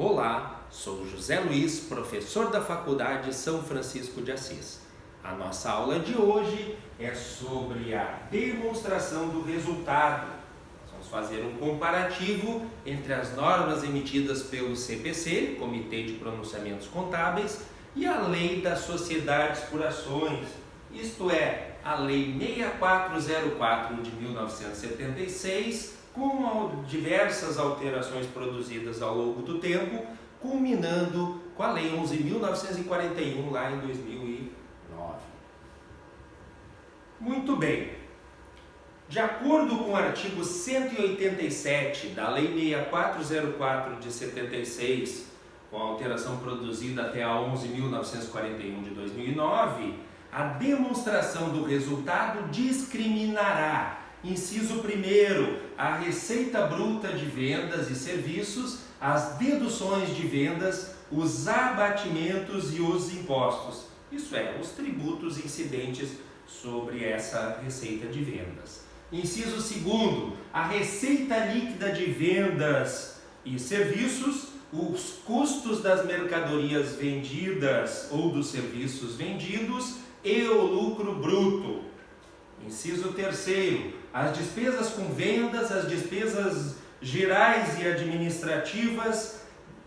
Olá, sou José Luiz, professor da Faculdade São Francisco de Assis. A nossa aula de hoje é sobre a demonstração do resultado. Nós vamos fazer um comparativo entre as normas emitidas pelo CPC, Comitê de Pronunciamentos Contábeis, e a Lei das Sociedades por Ações, isto é, a Lei 6404 de 1976, com diversas alterações produzidas ao longo do tempo, culminando com a Lei 11.941 lá em 2009. Muito bem. De acordo com o artigo 187 da Lei 6404 de 76, com a alteração produzida até a 11.941 de 2009, a demonstração do resultado discriminará, inciso 1º, a receita bruta de vendas e serviços, as deduções de vendas, os abatimentos e os impostos, isso é, os tributos incidentes sobre essa receita de vendas. Inciso 2º, a receita líquida de vendas e serviços, os custos das mercadorias vendidas ou dos serviços vendidos e o lucro bruto. Inciso 3º, as despesas com vendas, as despesas gerais e administrativas,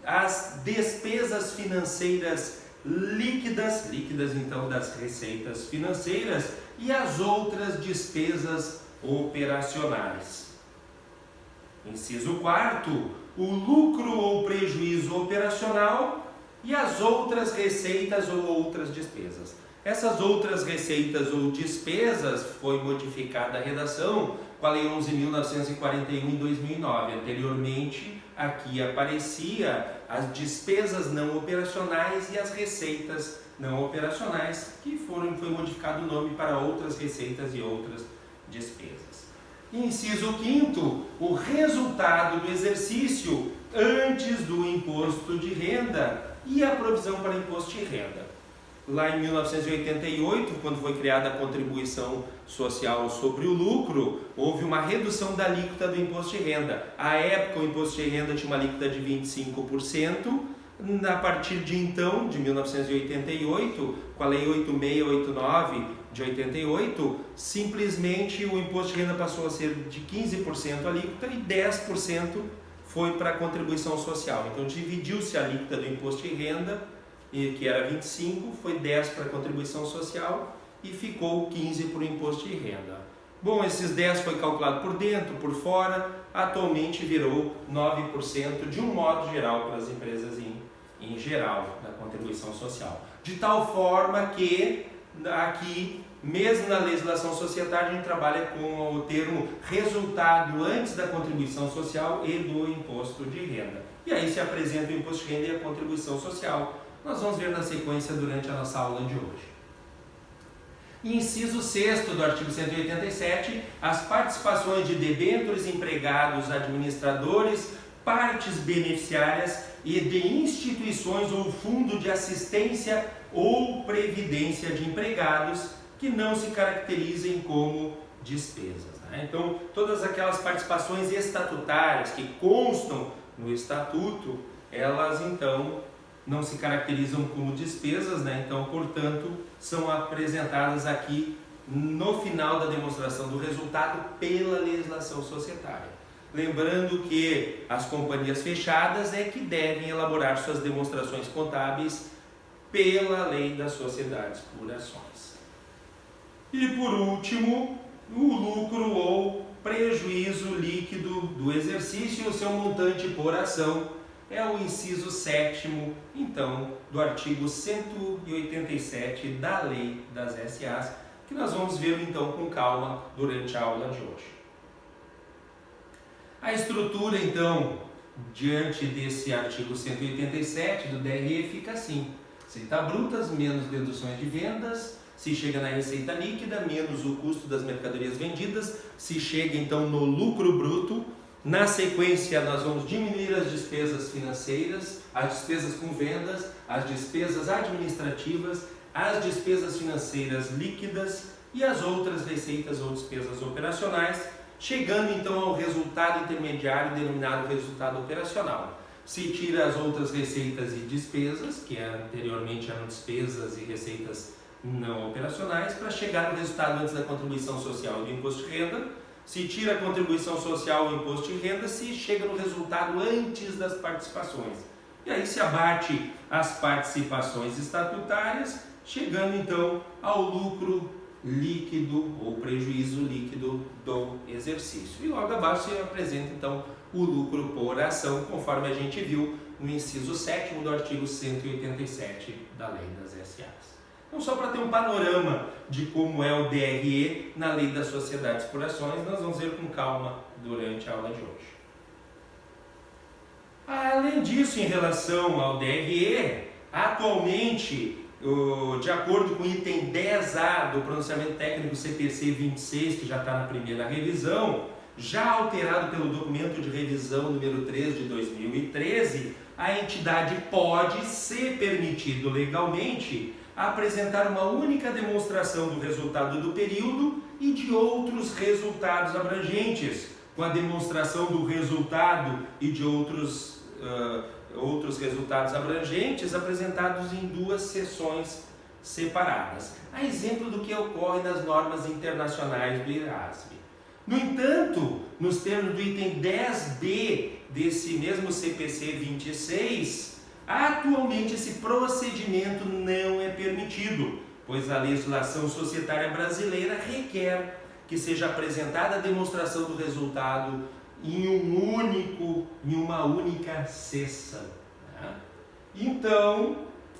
as despesas financeiras líquidas então das receitas financeiras e as outras despesas operacionais. Inciso 4º, o lucro ou prejuízo operacional e as outras receitas ou outras despesas. Essas outras receitas ou despesas foi modificada a redação com a Lei 11.941 em 2009. Anteriormente, aqui aparecia as despesas não operacionais e as receitas não operacionais, que foi modificado o nome para outras receitas e outras despesas. Inciso 5º, o resultado do exercício antes do imposto de renda e a provisão para imposto de renda. Lá em 1988, quando foi criada a contribuição social sobre o lucro, houve uma redução da alíquota do imposto de renda. À época, o imposto de renda tinha uma alíquota de 25%. A partir de então, de 1988, com a Lei 8689 de 88, simplesmente o imposto de renda passou a ser de 15% alíquota e 10% foi para a contribuição social. Então, dividiu-se a alíquota do imposto de renda, que era 25, foi 10 para a contribuição social e ficou 15 para o imposto de renda. Bom, esses 10 foi calculado por dentro, por fora, atualmente virou 9% de um modo geral para as empresas em geral, da contribuição social. De tal forma que aqui, mesmo na legislação societária, a gente trabalha com o termo resultado antes da contribuição social e do imposto de renda. E aí se apresenta o imposto de renda e a contribuição social. Nós vamos ver na sequência durante a nossa aula de hoje. Inciso 6º do artigo 187, as participações de debêntures, empregados, administradores, partes beneficiárias e de instituições ou fundo de assistência ou previdência de empregados que não se caracterizem como despesas. Então, todas aquelas participações estatutárias que constam no estatuto, elas então não se caracterizam como despesas, então, portanto, são apresentadas aqui no final da demonstração do resultado pela legislação societária. Lembrando que as companhias fechadas é que devem elaborar suas demonstrações contábeis pela Lei das Sociedades por Ações. E por último, o lucro ou prejuízo líquido do exercício e o seu montante por ação é o inciso 7º, então, do artigo 187 da Lei das SAs, que nós vamos ver então com calma durante a aula de hoje. A estrutura, então, diante desse artigo 187 do DRE fica assim: receita brutas menos deduções de vendas, se chega na receita líquida, menos o custo das mercadorias vendidas, se chega então no lucro bruto. Na sequência, nós vamos diminuir as despesas financeiras, as despesas com vendas, as despesas administrativas, as despesas financeiras líquidas e as outras receitas ou despesas operacionais, chegando então ao resultado intermediário denominado resultado operacional. se tira as outras receitas e despesas, que anteriormente eram despesas e receitas não operacionais, para chegar no resultado antes da contribuição social e do imposto de renda. Se tira a contribuição social e o imposto de renda, se chega no resultado antes das participações. E aí se abate as participações estatutárias, chegando então ao lucro líquido ou prejuízo líquido do exercício. E logo abaixo se apresenta então o lucro por ação, conforme a gente viu no inciso 7º do artigo 187 da Lei das SAs. Então, só para ter um panorama de como é o DRE na Lei das Sociedades por Ações, nós vamos ver com calma durante a aula de hoje. Além disso, em relação ao DRE, atualmente, de acordo com o item 10A do pronunciamento técnico CPC 26, que já está na primeira revisão, já alterado pelo documento de revisão número 3 de 2013, a entidade pode, se permitido legalmente, apresentar uma única demonstração do resultado do período e de outros resultados abrangentes, com a demonstração do resultado e de outros resultados abrangentes apresentados em 2 sessões separadas, a exemplo do que ocorre nas normas internacionais do IRASB. No entanto, nos termos do item 10B desse mesmo CPC 26, atualmente esse procedimento não é permitido, pois a legislação societária brasileira requer que seja apresentada a demonstração do resultado em uma única sessão. Então,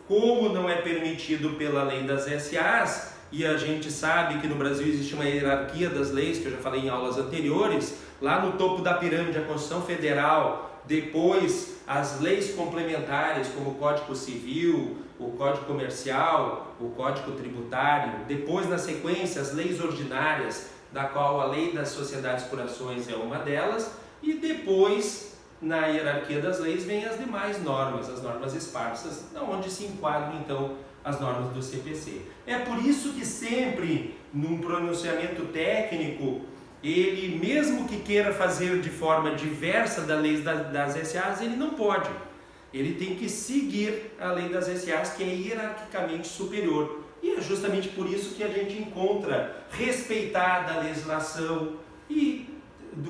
como não é permitido pela Lei das SAs, e a gente sabe que no Brasil existe uma hierarquia das leis, que eu já falei em aulas anteriores, lá no topo da pirâmide a Constituição Federal, depois as leis complementares como o Código Civil, o Código Comercial, o Código Tributário, depois na sequência as leis ordinárias, da qual a Lei das Sociedades por Ações é uma delas, e depois na hierarquia das leis vem as demais normas, as normas esparsas, onde se enquadram então as normas do CPC. É por isso que sempre num pronunciamento técnico, ele mesmo que queira fazer de forma diversa da lei das SAs, ele não pode. Ele tem que seguir a lei das SAs, que é hierarquicamente superior. E é justamente por isso que a gente encontra respeitada a legislação e,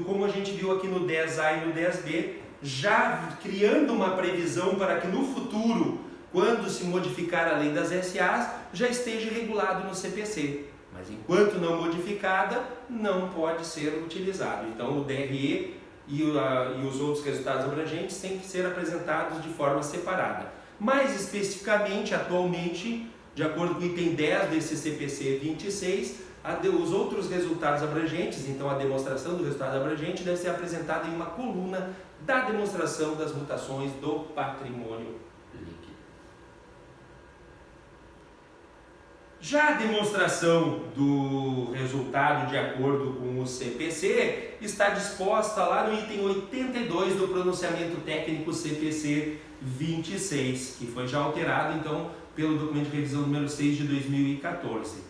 como a gente viu aqui no 10A e no 10B, já criando uma previsão para que no futuro, quando se modificar a lei das SAs, já esteja regulado no CPC. Mas enquanto não modificada, não pode ser utilizado. Então o DRE e os outros resultados abrangentes têm que ser apresentados de forma separada. Mais especificamente, atualmente, de acordo com o item 10 desse CPC 26, os outros resultados abrangentes, então a demonstração do resultado abrangente, deve ser apresentada em uma coluna da demonstração das mutações do patrimônio líquido. Já a demonstração do resultado de acordo com o CPC está disposta lá no item 82 do pronunciamento técnico CPC 26, que foi já alterado então pelo documento de revisão número 6 de 2014.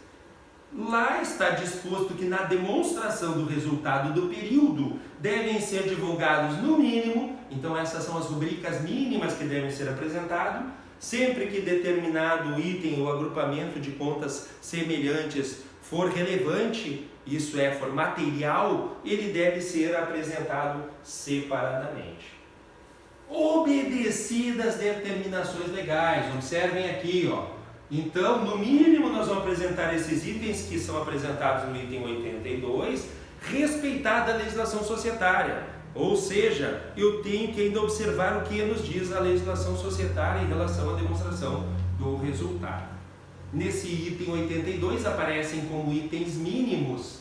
Lá está disposto que na demonstração do resultado do período devem ser divulgados no mínimo, então essas são as rubricas mínimas que devem ser apresentadas, sempre que determinado item ou agrupamento de contas semelhantes for relevante, isso é, for material, ele deve ser apresentado separadamente. Obedecidas determinações legais, observem aqui, Então, no mínimo, nós vamos apresentar esses itens que são apresentados no item 82, respeitada a legislação societária. Ou seja, eu tenho que ainda observar o que nos diz a legislação societária em relação à demonstração do resultado. Nesse item 82 aparecem como itens mínimos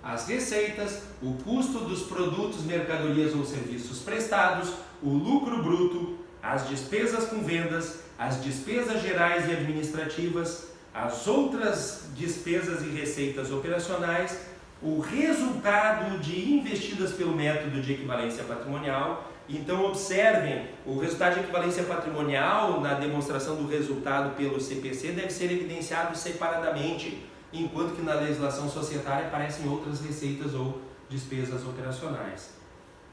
as receitas, o custo dos produtos, mercadorias ou serviços prestados, o lucro bruto, as despesas com vendas, as despesas gerais e administrativas, as outras despesas e receitas operacionais, o resultado de investidas pelo método de equivalência patrimonial. Então observem, o resultado de equivalência patrimonial na demonstração do resultado pelo CPC deve ser evidenciado separadamente, enquanto que na legislação societária aparecem outras receitas ou despesas operacionais.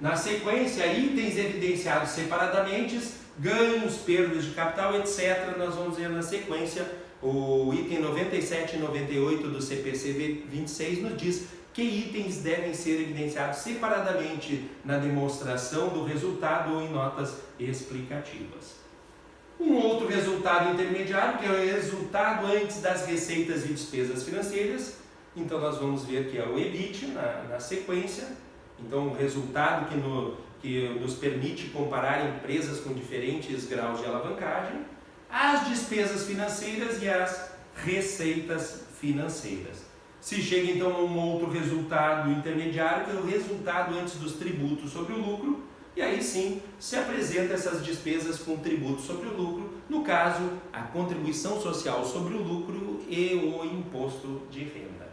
Na sequência, itens evidenciados separadamente, ganhos, perdas de capital, etc. Nós vamos ver na sequência, o item 97 e 98 do CPC 26 nos diz que itens devem ser evidenciados separadamente na demonstração do resultado ou em notas explicativas. Um outro resultado intermediário, que é o resultado antes das receitas e despesas financeiras. Então nós vamos ver que é o EBIT na sequência. Então o resultado que nos permite comparar empresas com diferentes graus de alavancagem, as despesas financeiras e as receitas financeiras. Se chega então a um outro resultado intermediário, que é o resultado antes dos tributos sobre o lucro, e aí sim se apresenta essas despesas com tributo sobre o lucro, no caso, a contribuição social sobre o lucro e o imposto de renda.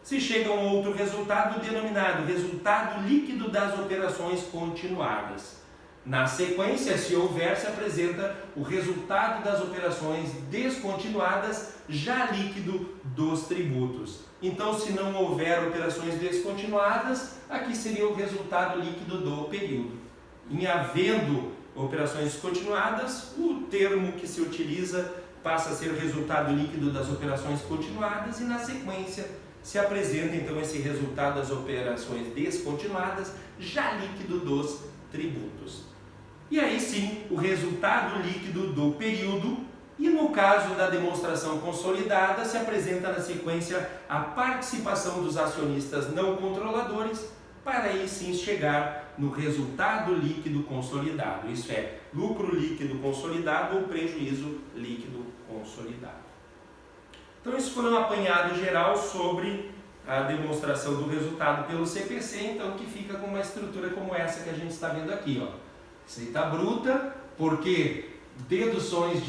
Se chega a um outro resultado denominado resultado líquido das operações continuadas. Na sequência, se houver, se apresenta o resultado das operações descontinuadas já líquido dos tributos. Então, se não houver operações descontinuadas, aqui seria o resultado líquido do período. Em havendo operações descontinuadas, o termo que se utiliza passa a ser o resultado líquido das operações continuadas e na sequência se apresenta então esse resultado das operações descontinuadas já líquido dos tributos. E aí sim, o resultado líquido do período, e no caso da demonstração consolidada, se apresenta na sequência a participação dos acionistas não controladores, para aí sim chegar no resultado líquido consolidado, isso é, lucro líquido consolidado ou prejuízo líquido consolidado. Então isso foi um apanhado geral sobre a demonstração do resultado pelo CPC, então que fica com uma estrutura como essa que a gente está vendo aqui, ó. Receita bruta, porque deduções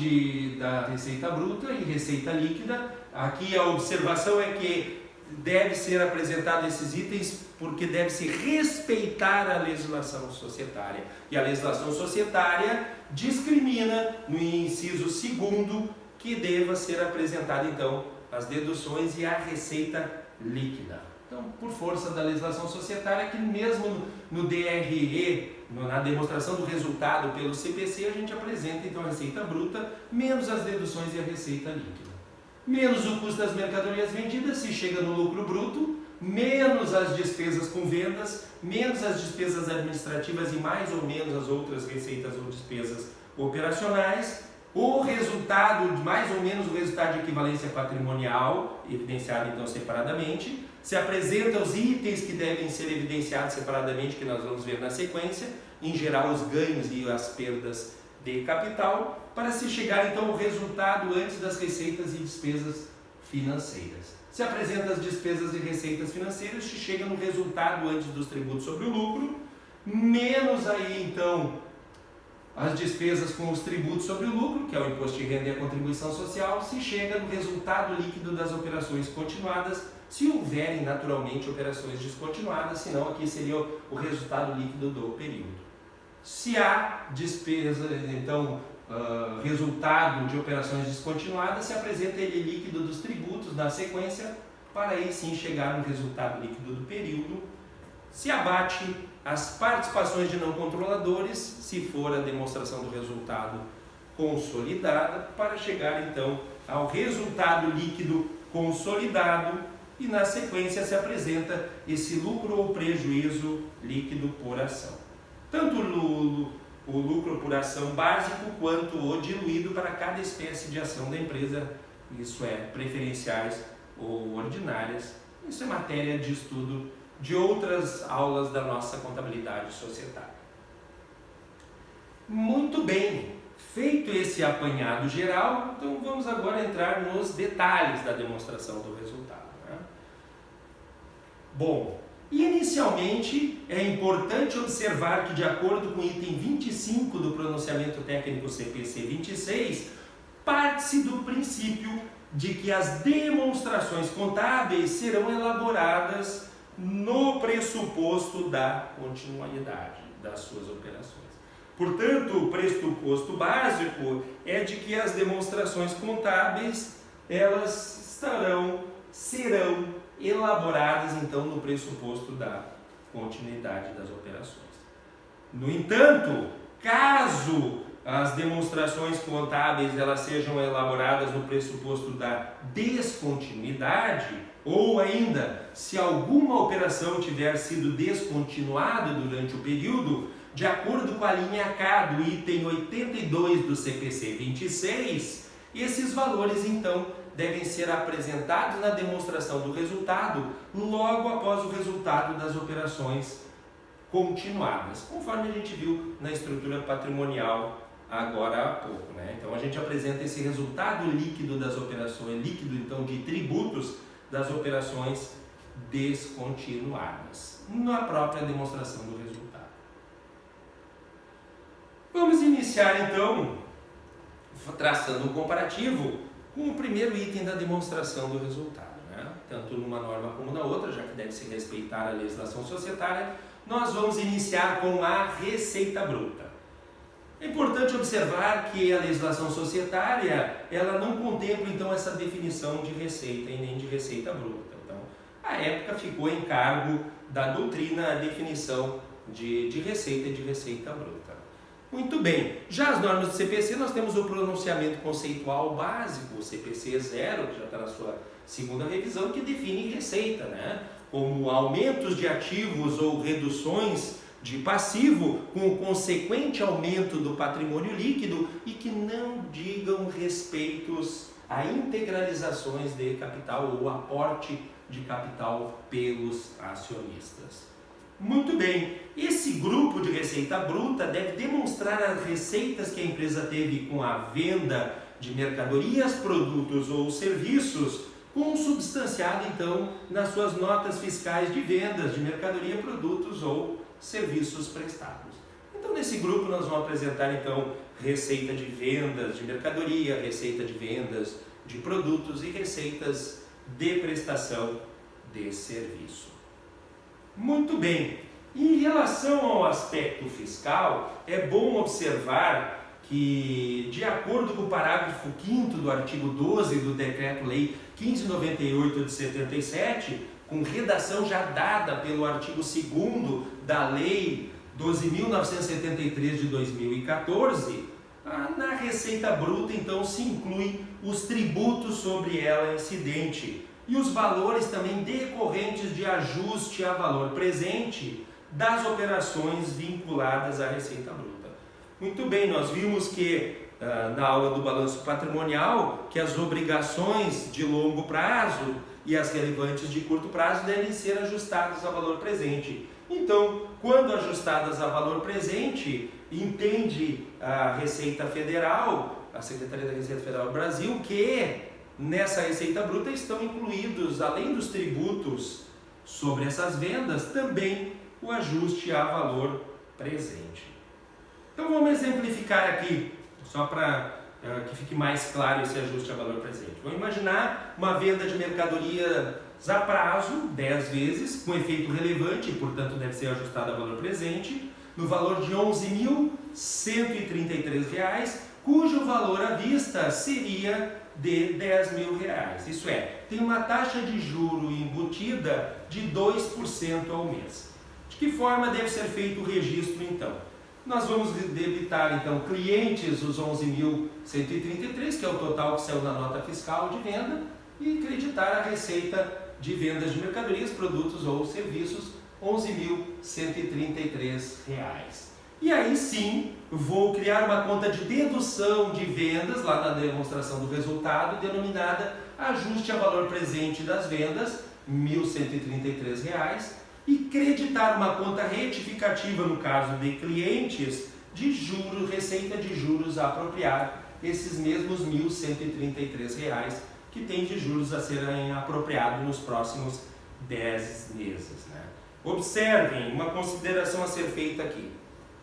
da receita bruta e receita líquida. Aqui a observação é que deve ser apresentado esses itens porque deve-se respeitar a legislação societária. E a legislação societária discrimina no inciso 2º que deva ser apresentada então as deduções e a receita líquida. Então, por força da legislação societária, que mesmo no DRE, na demonstração do resultado pelo CPC, a gente apresenta então a receita bruta menos as deduções e a receita líquida. Menos o custo das mercadorias vendidas, se chega no lucro bruto, menos as despesas com vendas, menos as despesas administrativas e mais ou menos as outras receitas ou despesas operacionais. O resultado, mais ou menos o resultado de equivalência patrimonial, evidenciado então separadamente, se apresenta os itens que devem ser evidenciados separadamente, que nós vamos ver na sequência, em geral os ganhos e as perdas de capital, para se chegar então ao resultado antes das receitas e despesas financeiras. Se apresenta as despesas e receitas financeiras, se chega no resultado antes dos tributos sobre o lucro, menos aí então as despesas com os tributos sobre o lucro, que é o imposto de renda e a contribuição social, se chega no resultado líquido das operações continuadas, se houverem naturalmente operações descontinuadas, senão aqui seria o resultado líquido do período. Se há despesa, então, resultado de operações descontinuadas, se apresenta ele líquido dos tributos na sequência, para aí sim chegar no resultado líquido do período. Se abate as participações de não controladores, se for a demonstração do resultado consolidada, para chegar então ao resultado líquido consolidado e na sequência se apresenta esse lucro ou prejuízo líquido por ação. Tanto o lucro por ação básico quanto o diluído para cada espécie de ação da empresa, isso é, preferenciais ou ordinárias. Isso é matéria de estudo de outras aulas da nossa contabilidade societária. Muito bem, feito esse apanhado geral, então vamos agora entrar nos detalhes da demonstração do resultado, né? Bom, inicialmente é importante observar que, de acordo com o item 25 do pronunciamento técnico CPC 26, parte-se do princípio de que as demonstrações contábeis serão elaboradas no pressuposto da continuidade das suas operações. Portanto, o pressuposto básico é de que as demonstrações contábeis serão elaboradas então no pressuposto da continuidade das operações. No entanto, caso as demonstrações contábeis elas sejam elaboradas no pressuposto da descontinuidade, ou ainda, se alguma operação tiver sido descontinuada durante o período, de acordo com a linha K do item 82 do CPC 26, esses valores então devem ser apresentados na demonstração do resultado logo após o resultado das operações continuadas, conforme a gente viu na estrutura patrimonial agora há pouco, né? Então a gente apresenta esse resultado líquido das operações, líquido então de tributos das operações descontinuadas, na própria demonstração do resultado. Vamos iniciar então traçando um comparativo com o primeiro item da demonstração do resultado, né? Tanto numa norma como na outra, já que deve se respeitar a legislação societária, nós vamos iniciar com a receita bruta. É importante observar que a legislação societária ela não contempla então essa definição de receita e nem de receita bruta. Então, à época ficou em cargo da doutrina a definição de receita e de receita bruta. Muito bem, já as normas do CPC nós temos o pronunciamento conceitual básico, o CPC 0, que já está na sua segunda revisão, que define receita, né? Como aumentos de ativos ou reduções de passivo com o consequente aumento do patrimônio líquido e que não digam respeitos a integralizações de capital ou aporte de capital pelos acionistas. Muito bem, esse grupo de receita bruta deve demonstrar as receitas que a empresa teve com a venda de mercadorias, produtos ou serviços, consubstanciado então nas suas notas fiscais de vendas de mercadoria, produtos ou serviços prestados. Então nesse grupo nós vamos apresentar então receita de vendas de mercadoria, receita de vendas de produtos e receitas de prestação de serviço. Muito bem, em relação ao aspecto fiscal, é bom observar que, de acordo com o parágrafo 5º do artigo 12 do Decreto-Lei 1598 de 77, com redação já dada pelo artigo 2º da Lei 12.973 de 2014, na receita bruta então se inclui os tributos sobre ela incidente e os valores também decorrentes de ajuste a valor presente das operações vinculadas à receita bruta. Muito bem, nós vimos que na aula do balanço patrimonial que as obrigações de longo prazo e as relevantes de curto prazo devem ser ajustadas a valor presente. Então, quando ajustadas a valor presente, entende a Receita Federal, a Secretaria da Receita Federal do Brasil, que nessa receita bruta estão incluídos, além dos tributos sobre essas vendas, também o ajuste a valor presente. Então vamos exemplificar aqui, só para que fique mais claro esse ajuste a valor presente. Vamos imaginar uma venda de mercadorias a prazo, 10 vezes, com efeito relevante, e portanto deve ser ajustada a valor presente, no valor de R$ 11.133, cujo valor à vista seria de R$ 10.000. Isso é, tem uma taxa de juro embutida de 2% ao mês. De que forma deve ser feito o registro então? Nós vamos debitar então clientes os 11.133, que é o total que saiu na nota fiscal de venda, e creditar a receita de vendas de mercadorias, produtos ou serviços, R$ 11.133. E aí sim, vou criar uma conta de dedução de vendas, lá na demonstração do resultado, denominada ajuste a valor presente das vendas, R$ 1.133, e creditar uma conta retificativa, no caso de clientes, de juros, receita de juros a apropriar, esses mesmos R$ 1.133, que tem de juros a serem apropriados nos próximos 10 meses. Né? Observem uma consideração a ser feita aqui.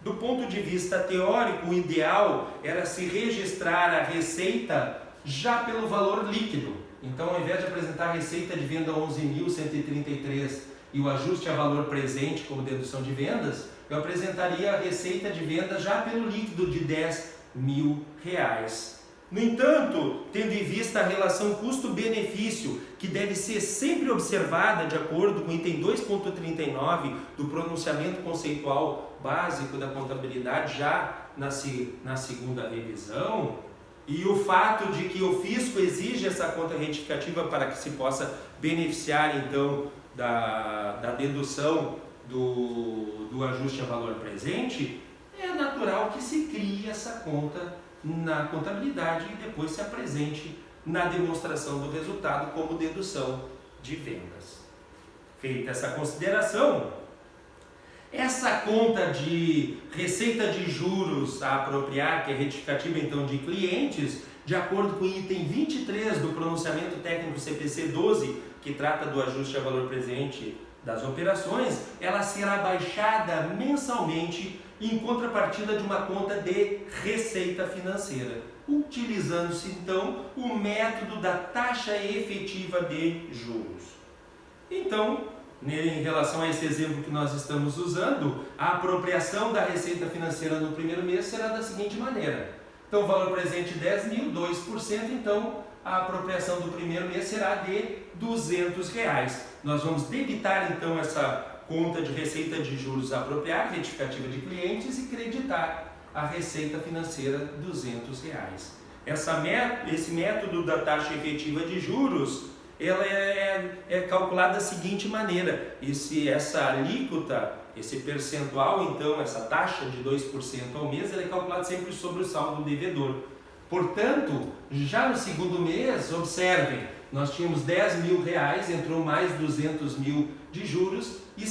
Do ponto de vista teórico, o ideal era se registrar a receita já pelo valor líquido. Então, ao invés de apresentar a receita de venda 11.133 e o ajuste a valor presente como dedução de vendas, eu apresentaria a receita de venda já pelo líquido de R$ 10.000. No entanto, tendo em vista a relação custo-benefício, que deve ser sempre observada de acordo com o item 2.39 do pronunciamento conceitual básico da contabilidade, já na segunda revisão, e o fato de que o fisco exige essa conta retificativa para que se possa beneficiar então da dedução do ajuste a valor presente, é natural que se crie essa conta na contabilidade e depois se apresente na demonstração do resultado como dedução de vendas. Feita essa consideração, essa conta de receita de juros a apropriar, que é retificativa então de clientes, de acordo com o item 23 do pronunciamento técnico CPC 12, que trata do ajuste a valor presente das operações, ela será baixada mensalmente em contrapartida de uma conta de receita financeira, utilizando-se então o método da taxa efetiva de juros. Então, em relação a esse exemplo que nós estamos usando, a apropriação da receita financeira no primeiro mês será da seguinte maneira. Então, o valor presente 10 mil, 2%, então a apropriação do primeiro mês será de R$200. Nós vamos debitar então essa conta de receita de juros a apropriar, retificativa de clientes, e creditar a receita financeira R$200. Esse método da taxa efetiva de juros, ela é calculada da seguinte maneira: essa alíquota, esse percentual, então, essa taxa de 2% ao mês, ela é calculada sempre sobre o saldo devedor. Portanto, já no segundo mês, observem, nós tínhamos R$10 mil, entrou mais 200 mil de juros e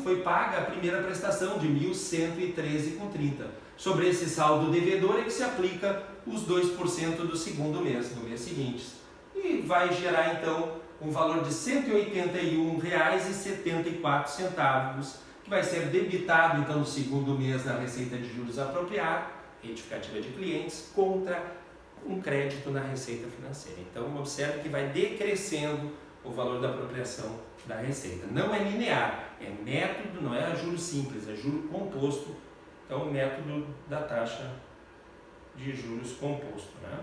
foi paga a primeira prestação de R$ 1.113,30. Sobre esse saldo devedor é que se aplica os 2% do segundo mês, do mês seguinte. E vai gerar então um valor de R$ 181,74, que vai ser debitado então no segundo mês na receita de juros a apropriar, retificativa de clientes, contra um crédito na receita financeira. Então observe que vai decrescendo o valor da apropriação da receita. Não é linear, é método, não é juro simples, é juro composto. Então o método da taxa de juros composto, né?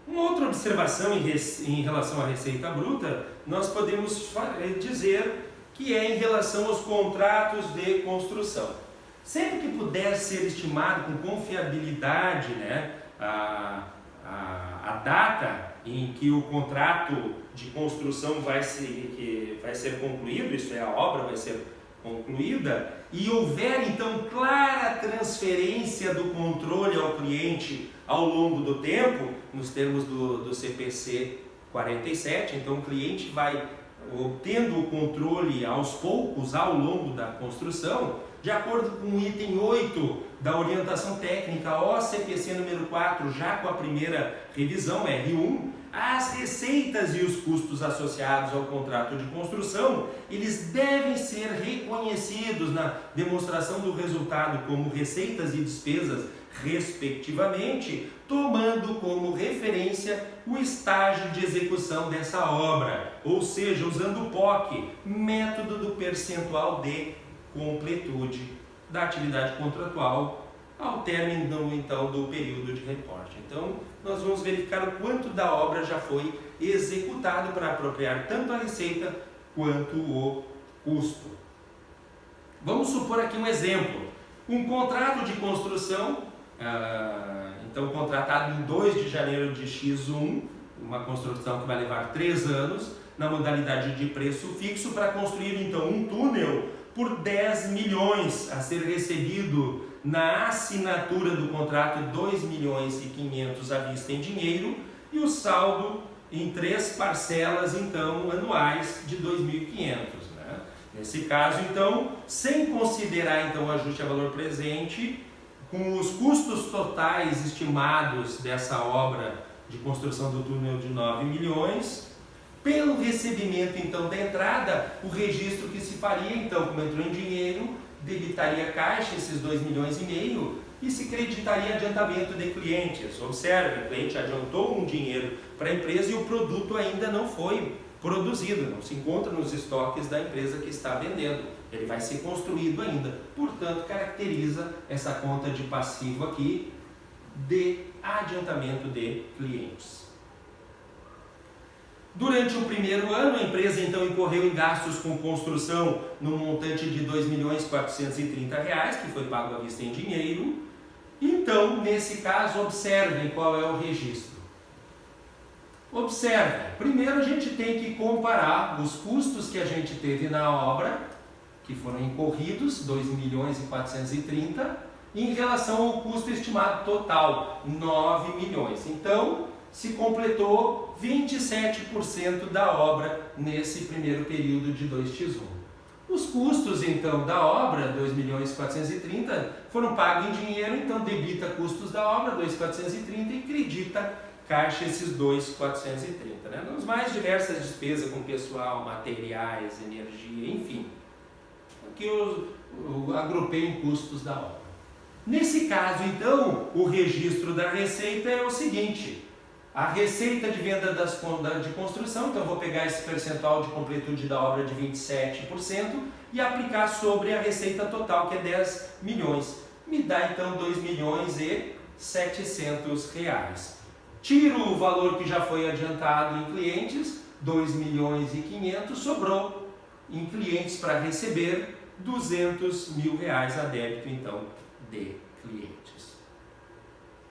Uma outra observação em relação à receita bruta, nós podemos dizer que é em relação aos contratos de construção. Sempre que puder ser estimado com confiabilidade, né, a data em que o contrato de construção vai ser concluído, isso é, a obra vai ser concluída, e houver então clara transferência do controle ao cliente ao longo do tempo, nos termos do CPC 47, então o cliente vai obtendo o controle aos poucos ao longo da construção, de acordo com o item 8 da orientação técnica OCPC número 4, já com a primeira revisão, R1, as receitas e os custos associados ao contrato de construção, eles devem ser reconhecidos na demonstração do resultado como receitas e despesas, respectivamente, tomando como referência o estágio de execução dessa obra, ou seja, usando o POC, método do percentual de completude da atividade contratual, ao término então do período de reporte. Então, nós vamos verificar o quanto da obra já foi executado para apropriar tanto a receita quanto o custo. Vamos supor aqui um exemplo. Um contrato de construção, então contratado em 2 de janeiro de X1, uma construção que vai levar 3 anos, na modalidade de preço fixo, para construir então um túnel por 10 milhões a ser recebido na assinatura do contrato, 2.500.000 à vista em dinheiro, e o saldo em 3 parcelas então anuais de 2.500, né? Nesse caso então, sem considerar então o ajuste a valor presente, com os custos totais estimados dessa obra de construção do túnel de 9 milhões, pelo recebimento então da entrada, o registro que se faria então, como entrou em dinheiro, debitaria a caixa esses 2,5 milhões e se creditaria adiantamento de clientes. Observe, o cliente adiantou um dinheiro para a empresa e o produto ainda não foi produzido, não se encontra nos estoques da empresa que está vendendo. Ele vai ser construído ainda. Portanto, caracteriza essa conta de passivo aqui de adiantamento de clientes. Durante o primeiro ano, a empresa então incorreu em gastos com construção no montante de R$ 2.430, que foi pago à vista em dinheiro. Então, nesse caso, observem qual é o registro. Observem, primeiro a gente tem que comparar os custos que a gente teve na obra, que foram incorridos, R$ 2.430, em relação ao custo estimado total, R$ 9 milhões. Então, se completou 27% da obra nesse primeiro período de 2x1. Os custos, então, da obra, 2.430, foram pagos em dinheiro, então debita custos da obra, 2.430, e credita caixa esses 2.430. Né? Nos mais diversas despesas com pessoal, materiais, energia, enfim. Aqui eu agrupei em custos da obra. Nesse caso, então, o registro da receita é o seguinte: a receita de venda de construção, então eu vou pegar esse percentual de completude da obra de 27% e aplicar sobre a receita total, que é 10 milhões. Me dá então R$2.700.000. Tiro o valor que já foi adiantado em clientes, 2.500.000, sobrou em clientes para receber R$200.000 a débito então de clientes.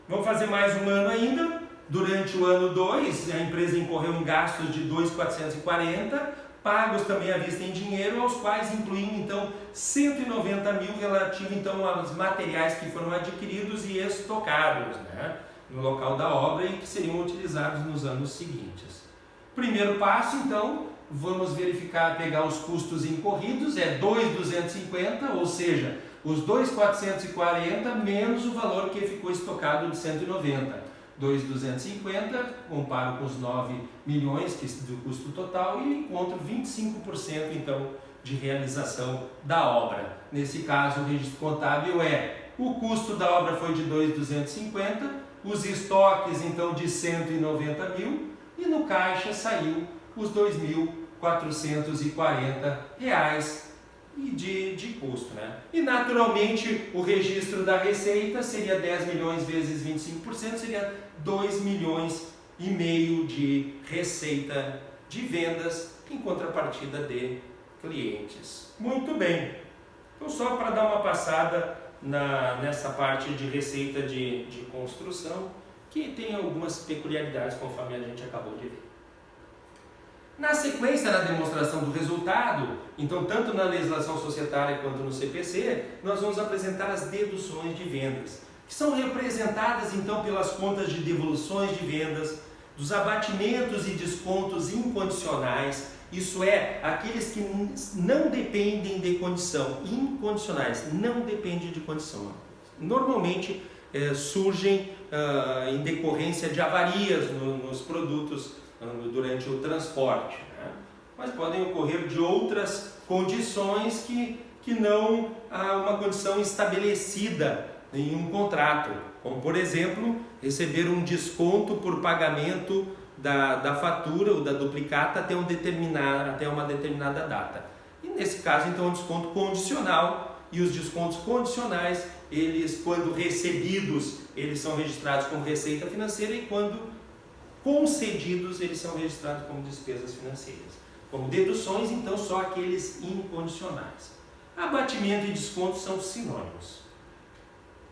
Vamos fazer mais um ano ainda. Durante o ano 2, a empresa incorreu em gastos de 2.440, pagos também à vista em dinheiro, aos quais incluindo então 190.000 relativo então aos materiais que foram adquiridos e estocados, né, no local da obra e que seriam utilizados nos anos seguintes. Primeiro passo, então, vamos verificar, pegar os custos incorridos, é 2.250, ou seja, os 2.440 menos o valor que ficou estocado de 190. 2.250, comparo com os 9 milhões do custo total e encontro 25% então de realização da obra. Nesse caso, o registro contábil é: o custo da obra foi de 2.250, os estoques então de 190.000 e no caixa saiu os R$2.440 de custo, né? E naturalmente o registro da receita seria 10 milhões vezes 25%, seria 2,5 milhões de receita de vendas em contrapartida de clientes. Muito bem, então só para dar uma passada nessa parte de receita de construção, que tem algumas peculiaridades conforme a gente acabou de ver. Na sequência, na demonstração do resultado, então tanto na legislação societária quanto no CPC, nós vamos apresentar as deduções de vendas, que são representadas então pelas contas de devoluções de vendas, dos abatimentos e descontos incondicionais, isso é, aqueles que não dependem de condição, incondicionais, não dependem de condição. Normalmente surgem em decorrência de avarias nos produtos durante o transporte, né? Mas podem ocorrer de outras condições que não há uma condição estabelecida em um contrato, como por exemplo, receber um desconto por pagamento da fatura ou da duplicata até uma determinada data. E nesse caso, então, é um desconto condicional, e os descontos condicionais, eles, quando recebidos, eles são registrados como receita financeira, e quando concedidos, eles são registrados como despesas financeiras. Como deduções, então, só aqueles incondicionais. Abatimento e desconto são sinônimos.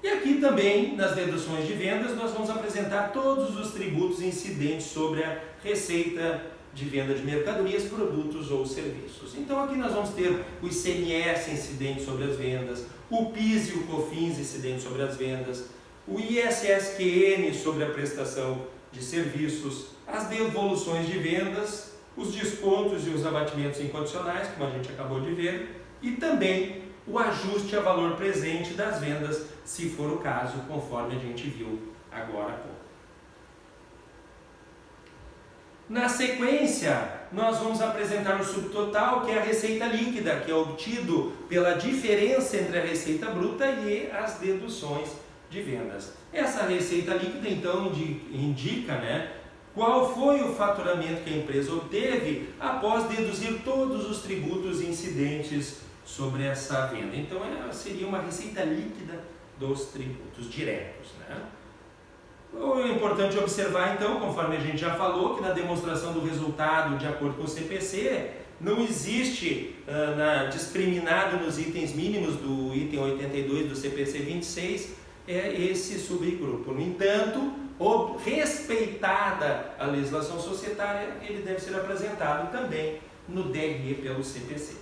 E aqui também, nas deduções de vendas, nós vamos apresentar todos os tributos incidentes sobre a receita de venda de mercadorias, produtos ou serviços. Então aqui nós vamos ter o ICMS incidente sobre as vendas, o PIS e o COFINS incidente sobre as vendas, o ISSQN sobre a prestação de serviços, as devoluções de vendas, os descontos e os abatimentos incondicionais, como a gente acabou de ver, e também o ajuste a valor presente das vendas, se for o caso, conforme a gente viu agora há pouco. Na sequência, nós vamos apresentar o subtotal, que é a receita líquida, que é obtido pela diferença entre a receita bruta e as deduções de vendas. Essa receita líquida, então, indica, né, qual foi o faturamento que a empresa obteve após deduzir todos os tributos incidentes sobre essa venda. Então, seria uma receita líquida dos tributos diretos, né? É importante observar, então, conforme a gente já falou, que na demonstração do resultado, de acordo com o CPC, não existe discriminado nos itens mínimos do item 82 do CPC 26 esse subgrupo. No entanto, respeitada a legislação societária, ele deve ser apresentado também no DRE pelo CPC.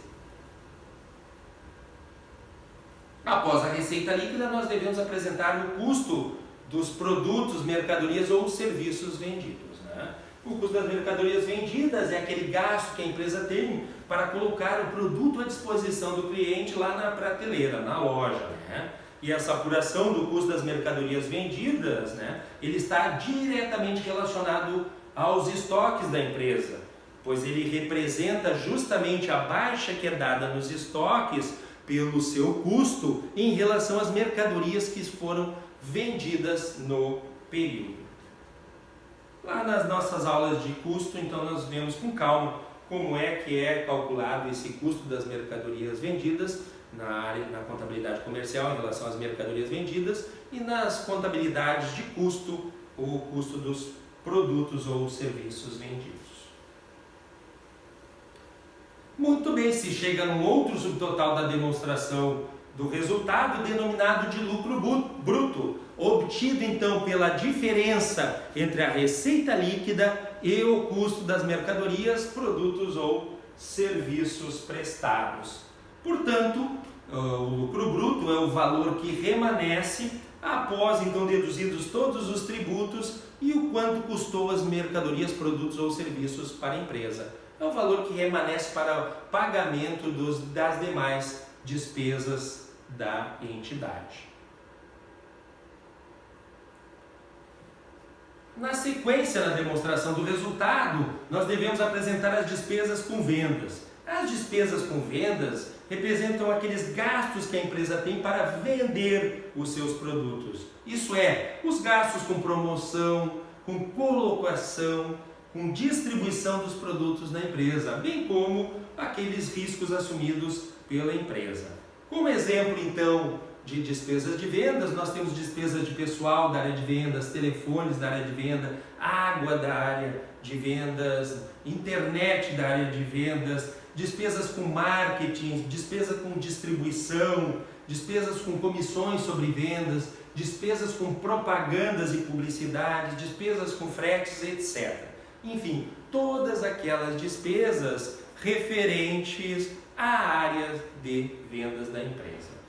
Após a receita líquida, nós devemos apresentar o custo dos produtos, mercadorias ou serviços vendidos. Né? O custo das mercadorias vendidas é aquele gasto que a empresa tem para colocar o produto à disposição do cliente lá na prateleira, na loja. Né? E essa apuração do custo das mercadorias vendidas, né, ele está diretamente relacionado aos estoques da empresa, pois ele representa justamente a baixa que é dada nos estoques pelo seu custo em relação às mercadorias que foram vendidas no período. Lá nas nossas aulas de custo, então nós vemos com calma como é que é calculado esse custo das mercadorias vendidas na contabilidade comercial em relação às mercadorias vendidas e nas contabilidades de custo, o custo dos produtos ou serviços vendidos. Muito bem, se chega num outro subtotal da demonstração do resultado denominado de lucro bruto, obtido então pela diferença entre a receita líquida e o custo das mercadorias, produtos ou serviços prestados. Portanto, o lucro bruto é o valor que remanesce após então deduzidos todos os tributos e o quanto custou as mercadorias, produtos ou serviços para a empresa. É o valor que remanesce para o pagamento das demais despesas da entidade. Na sequência, na demonstração do resultado, nós devemos apresentar as despesas com vendas. As despesas com vendas representam aqueles gastos que a empresa tem para vender os seus produtos. Isso é, os gastos com promoção, com colocação, com distribuição dos produtos na empresa, bem como aqueles riscos assumidos pela empresa. Como exemplo, então, de despesas de vendas, nós temos despesas de pessoal da área de vendas, telefones da área de venda, água da área de vendas, internet da área de vendas, despesas com marketing, despesas com distribuição, despesas com comissões sobre vendas, despesas com propagandas e publicidade, despesas com fretes, etc. Enfim, todas aquelas despesas referentes à área de vendas da empresa.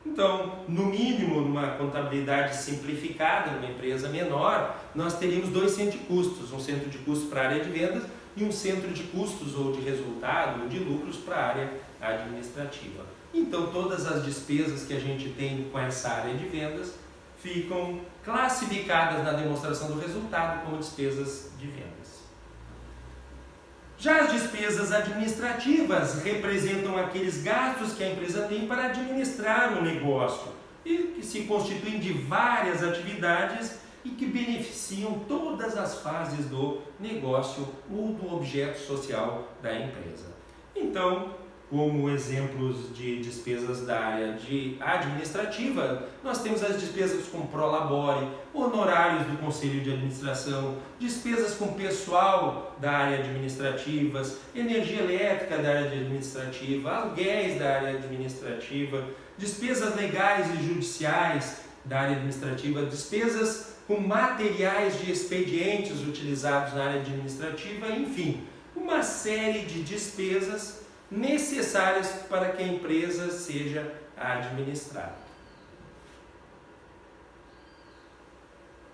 Então, no mínimo, numa contabilidade simplificada, numa empresa menor, nós teríamos dois centros de custos, um centro de custos para a área de vendas e um centro de custos ou de resultado ou de lucros para a área administrativa. Então, todas as despesas que a gente tem com essa área de vendas ficam classificadas na demonstração do resultado como despesas de vendas. Já as despesas administrativas representam aqueles gastos que a empresa tem para administrar um negócio e que se constituem de várias atividades e que beneficiam todas as fases do negócio ou do objeto social da empresa. Então, como exemplos de despesas da área administrativa, nós temos as despesas com prolabore, honorários do Conselho de Administração, despesas com pessoal da área administrativa, energia elétrica da área administrativa, aluguéis da área administrativa, despesas legais e judiciais da área administrativa, despesas com materiais de expedientes utilizados na área administrativa, enfim, uma série de despesas necessárias para que a empresa seja administrada.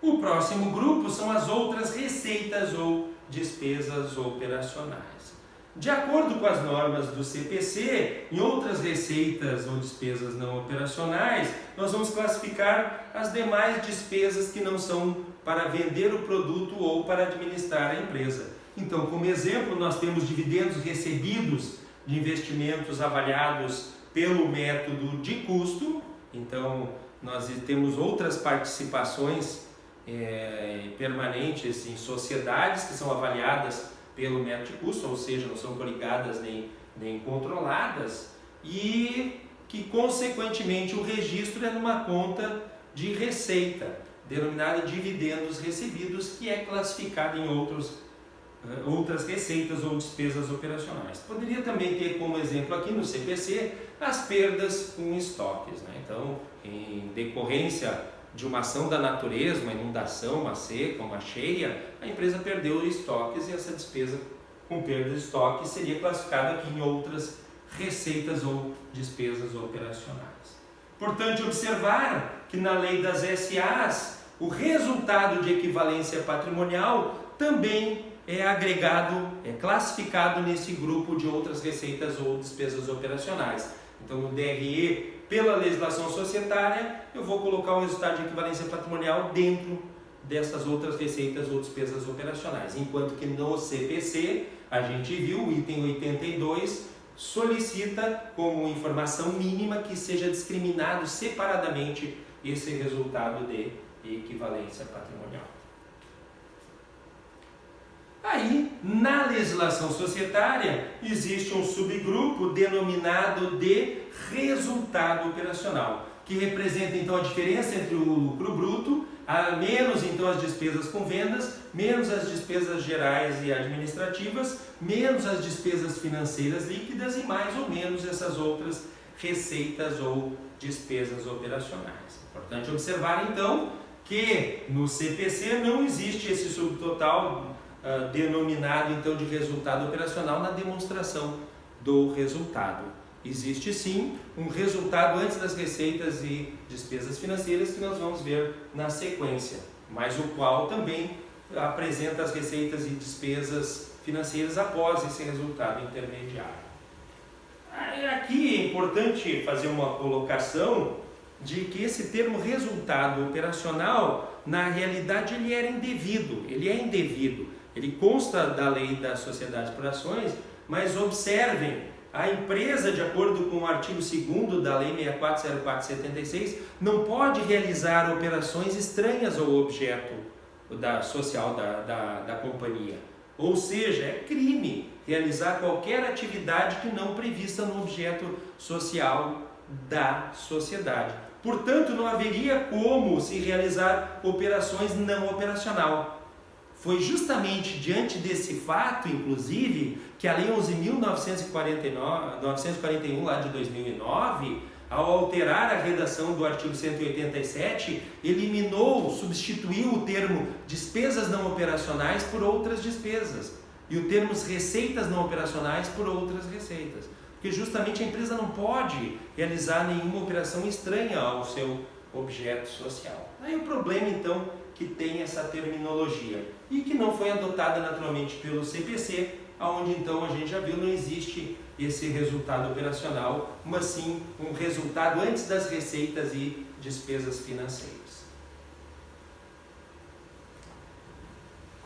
O próximo grupo são as outras receitas ou despesas operacionais. De acordo com as normas do CPC, em outras receitas ou despesas não operacionais, nós vamos classificar as demais despesas que não são para vender o produto ou para administrar a empresa. Então, como exemplo, nós temos dividendos recebidos de investimentos avaliados pelo método de custo. Então, nós temos outras participações permanentes em sociedades que são avaliadas pelo método de custo, ou seja, não são coligadas nem controladas, e que, consequentemente, o registro é numa conta de receita. denominada dividendos recebidos, que é classificada em outras receitas ou despesas operacionais. Poderia também ter como exemplo aqui no CPC as perdas com estoques, né? Então, em decorrência de uma ação da natureza, uma inundação, uma seca, uma cheia, a empresa perdeu estoques e essa despesa com perda de estoque seria classificada aqui em outras receitas ou despesas operacionais. Importante observar que na lei das SAs, o resultado de equivalência patrimonial também é agregado, é classificado nesse grupo de outras receitas ou despesas operacionais. Então, no DRE, pela legislação societária, eu vou colocar o resultado de equivalência patrimonial dentro dessas outras receitas ou despesas operacionais. Enquanto que no CPC, a gente viu, o item 82 solicita como informação mínima que seja discriminado separadamente esse resultado de equivalência patrimonial. Aí, na legislação societária, existe um subgrupo denominado de resultado operacional, que representa então a diferença entre o lucro bruto, menos então as despesas com vendas, menos as despesas gerais e administrativas, menos as despesas financeiras líquidas e mais ou menos essas outras receitas ou despesas operacionais. Importante observar então que no CPC não existe esse subtotal denominado então de resultado operacional na demonstração do resultado. Existe sim um resultado antes das receitas e despesas financeiras que nós vamos ver na sequência, mas o qual também apresenta as receitas e despesas financeiras após esse resultado intermediário. Aqui é importante fazer uma colocação de que esse termo resultado operacional, na realidade, ele é indevido. Ele consta da lei das sociedades por ações, mas observem, a empresa, de acordo com o artigo 2º da Lei 6404/76, não pode realizar operações estranhas ao objeto social da companhia. Ou seja, é crime realizar qualquer atividade que não prevista no objeto social da sociedade. Portanto, não haveria como se realizar operações não operacional. Foi justamente diante desse fato, inclusive, que a Lei 11.941 lá de 2009, ao alterar a redação do artigo 187, substituiu o termo despesas não operacionais por outras despesas e o termo receitas não operacionais por outras receitas. Porque justamente a empresa não pode realizar nenhuma operação estranha ao seu objeto social. Aí o problema, então, que tem essa terminologia e que não foi adotada naturalmente pelo CPC, onde então a gente já viu, não existe esse resultado operacional, mas sim um resultado antes das receitas e despesas financeiras.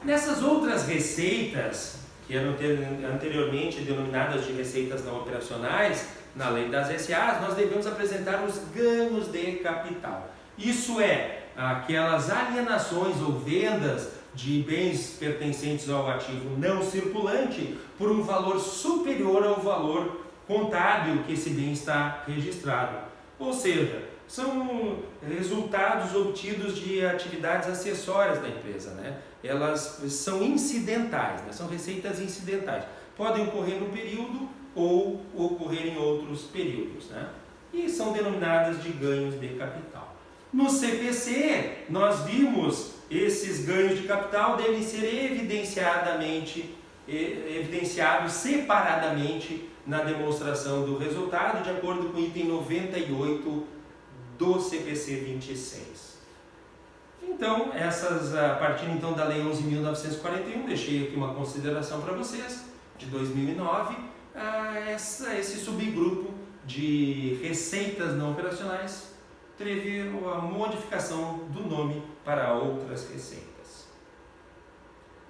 Nessas outras receitas, que eram anteriormente denominadas de receitas não operacionais, na lei das SAs, nós devemos apresentar os ganhos de capital. Isso é, aquelas alienações ou vendas de bens pertencentes ao ativo não circulante por um valor superior ao valor contábil que esse bem está registrado. Ou seja, são resultados obtidos de atividades acessórias da empresa, né? Elas são incidentais, né? São receitas incidentais. Podem ocorrer no período ou ocorrer em outros períodos, né? E são denominadas de ganhos de capital. No CPC, nós vimos esses ganhos de capital devem ser evidenciados separadamente na demonstração do resultado, de acordo com o item 98 do CPC 26. Então, a partir então da Lei 11.941, deixei aqui uma consideração para vocês, de 2009, esse subgrupo de receitas não operacionais teve a modificação do nome para outras receitas.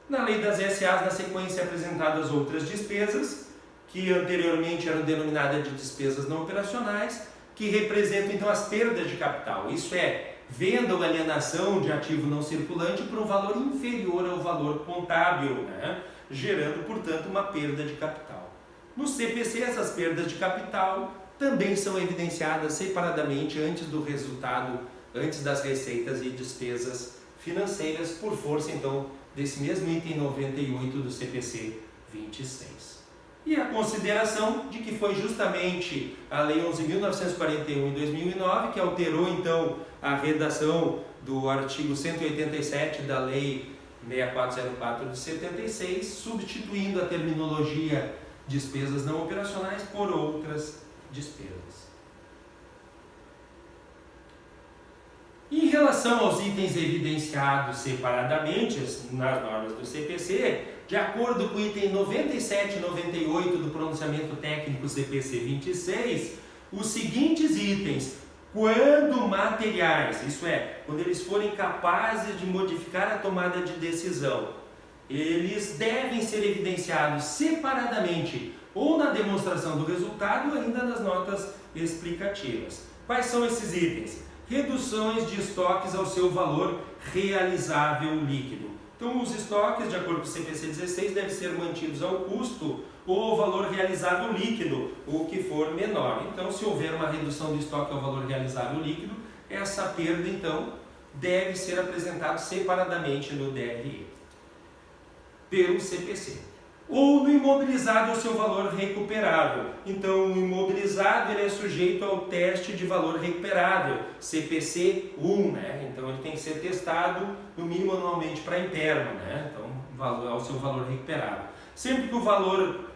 Na lei das SAs, na sequência, apresentadas outras despesas, que anteriormente eram denominadas de despesas não operacionais, que representam então as perdas de capital. Isso é, venda ou alienação de ativo não circulante por um valor inferior ao valor contábil, né? Gerando, portanto, uma perda de capital. No CPC, essas perdas de capital também são evidenciadas separadamente antes do resultado antes das receitas e despesas financeiras, por força então desse mesmo item 98 do CPC 26. E a consideração de que foi justamente a Lei 11.941 em 2009 que alterou então a redação do artigo 187 da Lei 6404 de 76, substituindo a terminologia despesas não operacionais por outras despesas. Em relação aos itens evidenciados separadamente nas normas do CPC, de acordo com o item 97 e 98 do pronunciamento técnico CPC 26, os seguintes itens, quando materiais, isso é, quando eles forem capazes de modificar a tomada de decisão, eles devem ser evidenciados separadamente ou na demonstração do resultado ou ainda nas notas explicativas. Quais são esses itens? Reduções de estoques ao seu valor realizável líquido. Então, os estoques, de acordo com o CPC 16, devem ser mantidos ao custo ou ao valor realizável líquido, o que for menor. Então, se houver uma redução do estoque ao valor realizável líquido, essa perda, então, deve ser apresentada separadamente no DRE, pelo CPC. Ou no imobilizado, o seu valor recuperável. Então, o imobilizado ele é sujeito ao teste de valor recuperável, CPC 1, né? Então, ele tem que ser testado, no mínimo anualmente, para impairment, né? Então, ao seu valor recuperável. Sempre que o valor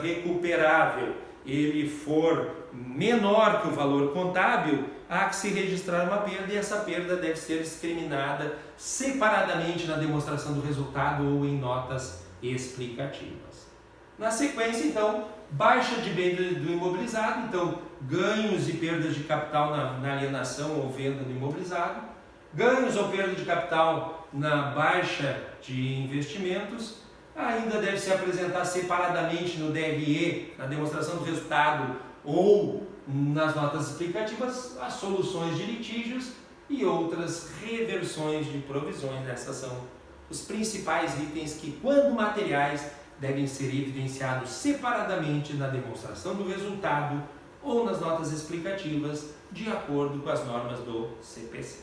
recuperável ele for menor que o valor contábil, há que se registrar uma perda e essa perda deve ser discriminada separadamente na demonstração do resultado ou em notas explicativas. Na sequência, então, baixa de bem do imobilizado, então ganhos e perdas de capital na alienação ou venda do imobilizado, ganhos ou perda de capital na baixa de investimentos, ainda deve se apresentar separadamente no DRE, na demonstração do resultado ou nas notas explicativas, as soluções de litígios e outras reversões de provisões. Essas são os principais itens que, quando materiais, devem ser evidenciados separadamente na demonstração do resultado ou nas notas explicativas, de acordo com as normas do CPC.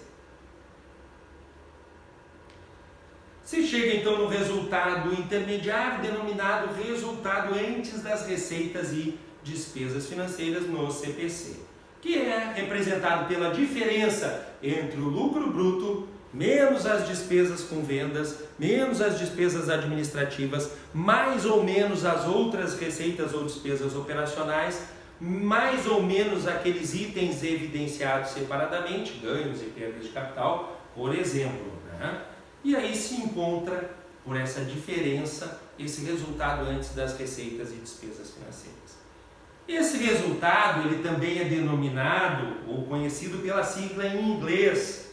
Se chega então no resultado intermediário, denominado resultado antes das receitas e despesas financeiras no CPC, que é representado pela diferença entre o lucro bruto menos as despesas com vendas, menos as despesas administrativas, mais ou menos as outras receitas ou despesas operacionais, mais ou menos aqueles itens evidenciados separadamente, ganhos e perdas de capital, por exemplo, né? E aí se encontra, por essa diferença, esse resultado antes das receitas e despesas financeiras. Esse resultado ele também é denominado ou conhecido pela sigla em inglês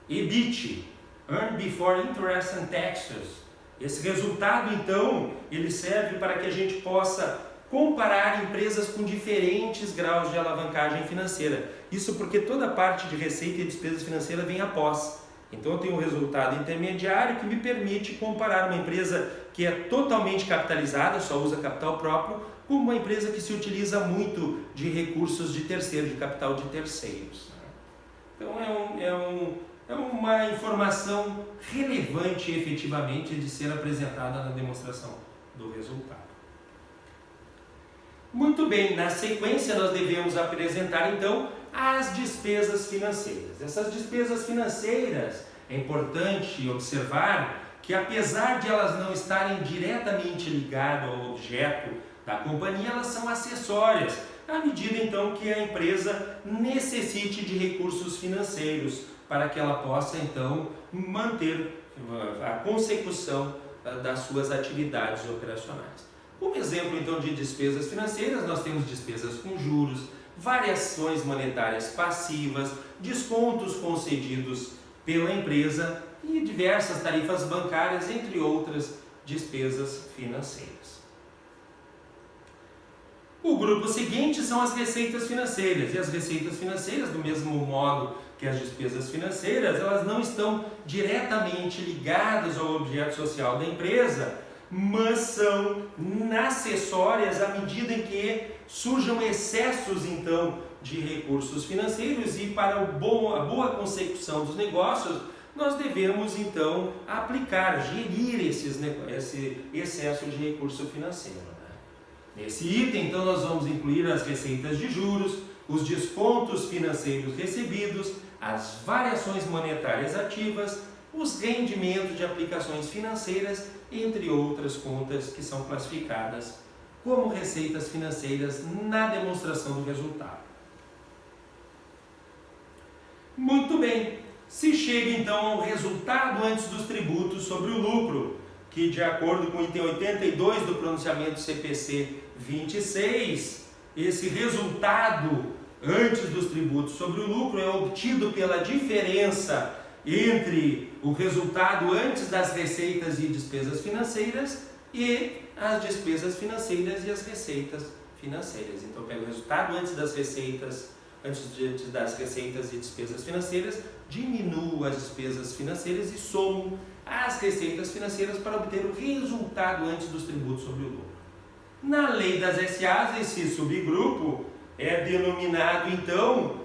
EBIT, Earned Before Interest and Taxes. Esse resultado, então, ele serve para que a gente possa comparar empresas com diferentes graus de alavancagem financeira. Isso porque toda parte de receita e despesa financeira vem após. Então, eu tenho um resultado intermediário que me permite comparar uma empresa que é totalmente capitalizada, só usa capital próprio, com uma empresa que se utiliza muito de recursos de terceiros, de capital de terceiros. Então, é uma informação relevante efetivamente de ser apresentada na demonstração do resultado. Muito bem, na sequência nós devemos apresentar então as despesas financeiras. Essas despesas financeiras, é importante observar que apesar de elas não estarem diretamente ligadas ao objeto da companhia, elas são acessórias, à medida então que a empresa necessite de recursos financeiros para que ela possa então manter a consecução das suas atividades operacionais. Como exemplo então de despesas financeiras, nós temos despesas com juros, variações monetárias passivas, descontos concedidos pela empresa e diversas tarifas bancárias, entre outras despesas financeiras. O grupo seguinte são as receitas financeiras, e as receitas financeiras, do mesmo modo que as despesas financeiras, elas não estão diretamente ligadas ao objeto social da empresa, mas são acessórias à medida em que surjam excessos, então, de recursos financeiros e para a boa consecução dos negócios, nós devemos então aplicar, gerir esse excesso de recurso financeiro. Nesse item, então, nós vamos incluir as receitas de juros, os descontos financeiros recebidos, as variações monetárias ativas, os rendimentos de aplicações financeiras, entre outras contas que são classificadas como receitas financeiras na demonstração do resultado. Muito bem, se chega então ao resultado antes dos tributos sobre o lucro, que de acordo com o item 82 do pronunciamento CPC 26, esse resultado antes dos tributos sobre o lucro é obtido pela diferença entre o resultado antes das receitas e despesas financeiras e as despesas financeiras e as receitas financeiras. Então, eu pego o resultado antes das receitas e despesas financeiras, diminuo as despesas financeiras e somo as receitas financeiras para obter o resultado antes dos tributos sobre o lucro. Na lei das SAs, esse subgrupo é denominado, então,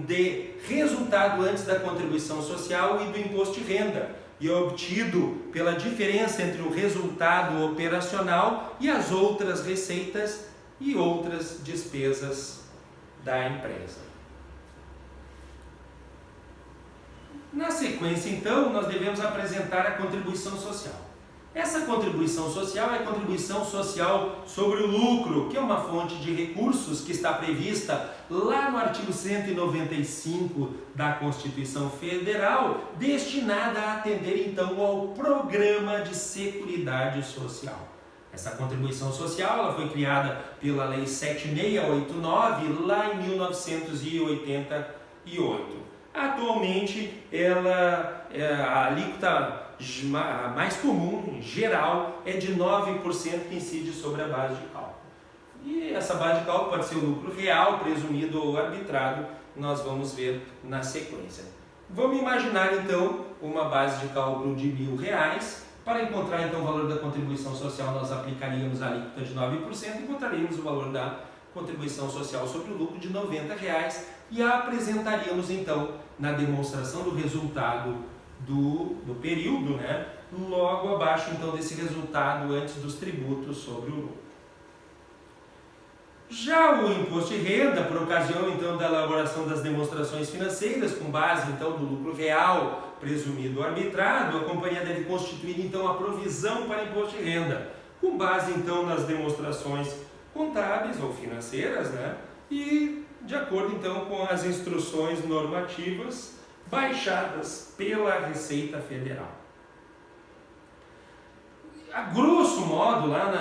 de resultado antes da contribuição social e do imposto de renda, e é obtido pela diferença entre o resultado operacional e as outras receitas e outras despesas da empresa. Na sequência, então, nós devemos apresentar a contribuição social. Essa contribuição social é a contribuição social sobre o lucro, que é uma fonte de recursos que está prevista lá no artigo 195 da Constituição Federal, destinada a atender então ao Programa de Seguridade Social. Essa contribuição social ela foi criada pela Lei 7689 lá em 1988. Atualmente, a alíquota mais comum, em geral, é de 9% que incide sobre a base de cálculo. E essa base de cálculo pode ser o lucro real, presumido ou arbitrado, nós vamos ver na sequência. Vamos imaginar, então, uma base de cálculo de R$1.000. Para encontrar, então, o valor da contribuição social, nós aplicaríamos a alíquota de 9% e encontraríamos o valor da contribuição social sobre o lucro de R$90 e a apresentaríamos, então, na demonstração do resultado do período, né? Logo abaixo, então, desse resultado antes dos tributos sobre o lucro. Já o imposto de renda, por ocasião, então, da elaboração das demonstrações financeiras, com base, então, no lucro real, presumido ou arbitrado, a companhia deve constituir, então, a provisão para imposto de renda, com base, então, nas demonstrações contábeis ou financeiras, né? E de acordo, então, com as instruções normativas baixadas pela Receita Federal. A grosso modo, lá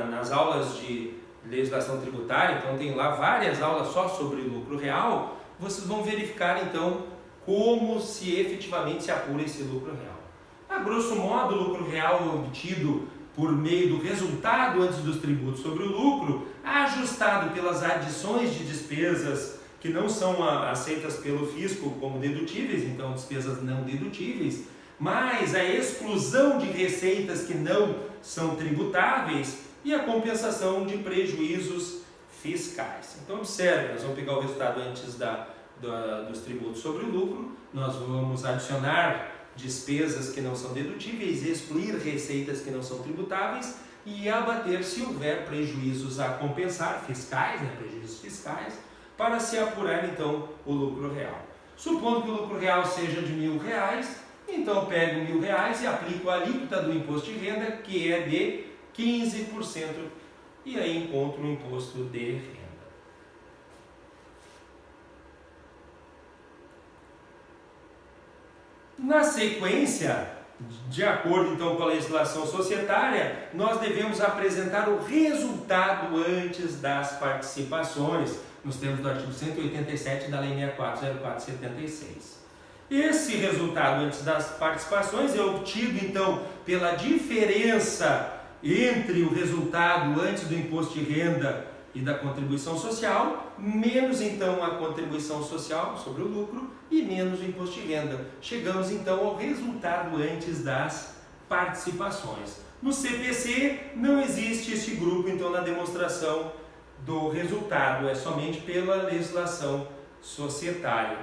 nas aulas de legislação tributária, então tem lá várias aulas só sobre lucro real, vocês vão verificar, então, como se efetivamente se apura esse lucro real. A grosso modo, o lucro real é obtido por meio do resultado antes dos tributos sobre o lucro, ajustado pelas adições de despesas que não são aceitas pelo fisco como dedutíveis, então despesas não dedutíveis, mais a exclusão de receitas que não são tributáveis e a compensação de prejuízos fiscais. Então observe, nós vamos pegar o resultado antes dos tributos sobre o lucro, nós vamos adicionar despesas que não são dedutíveis, excluir receitas que não são tributáveis e abater se houver prejuízos a compensar, fiscais, né, prejuízos fiscais, para se apurar então o lucro real. Supondo que o lucro real seja de R$1.000, então eu pego R$1.000 e aplico a alíquota do imposto de renda, que é de 15%, e aí encontro o imposto de renda. Na sequência, de acordo então com a legislação societária, nós devemos apresentar o resultado antes das participações, nos termos do artigo 187 da Lei 6404/76. Esse resultado antes das participações é obtido então pela diferença entre o resultado antes do imposto de renda e da contribuição social, menos então a contribuição social sobre o lucro e menos o imposto de renda. Chegamos então ao resultado antes das participações. No CPC não existe esse grupo então na demonstração do resultado, é somente pela legislação societária.